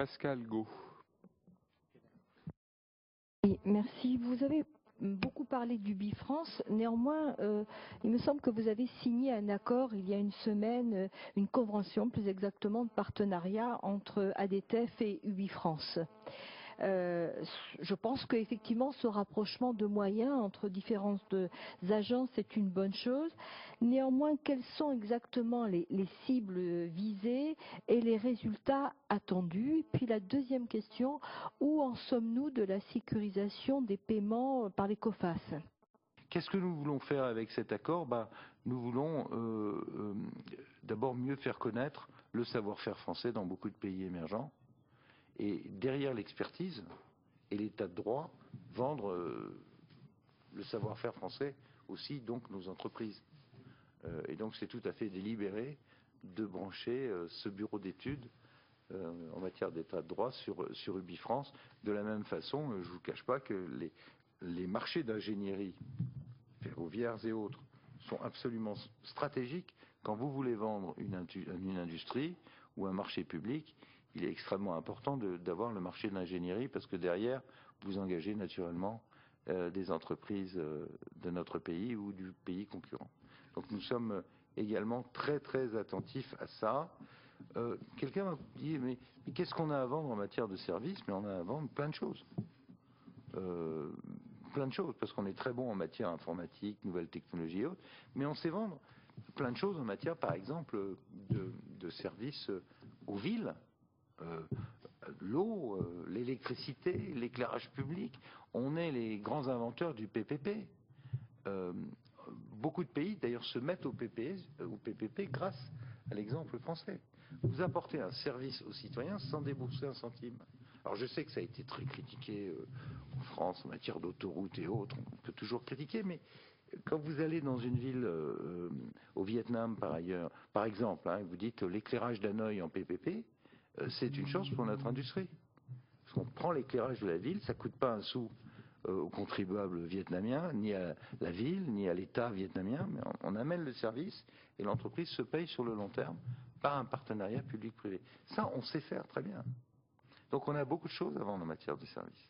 Pascal Gau. Oui, merci. Vous avez beaucoup parlé du Bifrance. Néanmoins, il me semble que vous avez signé un accord il y a une semaine, une convention plus exactement de partenariat entre ADTF et Ubifrance. Je pense qu'effectivement ce rapprochement de moyens entre différentes agences est une bonne chose. Néanmoins, quelles sont exactement les cibles visées et les résultats attendus? Et puis la deuxième question, où en sommes-nous de la sécurisation des paiements par les COFAS? Qu'est-ce que nous voulons faire avec cet accord? Nous voulons d'abord mieux faire connaître le savoir-faire français dans beaucoup de pays émergents. Et derrière l'expertise et l'état de droit, vendre le savoir-faire français aussi, donc nos entreprises. Et donc c'est tout à fait délibéré de brancher ce bureau d'études en matière d'état de droit sur Ubifrance. De la même façon, je ne vous cache pas que les marchés d'ingénierie ferroviaires et autres sont absolument stratégiques. Quand vous voulez vendre une industrie ou un marché public, il est extrêmement important d'avoir le marché de l'ingénierie parce que derrière, vous engagez naturellement des entreprises de notre pays ou du pays concurrent. Donc nous sommes également très très attentifs à ça. Quelqu'un m'a dit, mais qu'est-ce qu'on a à vendre en matière de services? Mais on a à vendre plein de choses. Plein de choses, parce qu'on est très bon en matière informatique, nouvelles technologies et autres, mais on sait vendre plein de choses en matière, par exemple, de services aux villes. L'eau, l'électricité, l'éclairage public. On est les grands inventeurs du PPP. Beaucoup de pays, d'ailleurs, se mettent au PPP grâce à l'exemple français. Vous apportez un service aux citoyens sans débourser un centime. Alors je sais que ça a été très critiqué en France en matière d'autoroutes et autres. On peut toujours critiquer, mais quand vous allez dans une ville au Vietnam, par exemple, vous dites l'éclairage d'Hanoï en PPP, c'est une chance pour notre industrie. Parce qu'on prend l'éclairage de la ville, ça ne coûte pas un sou aux contribuables vietnamiens, ni à la ville, ni à l'État vietnamien, mais on amène le service et l'entreprise se paye sur le long terme par un partenariat public-privé. Ça, on sait faire très bien. Donc on a beaucoup de choses à vendre en matière de services.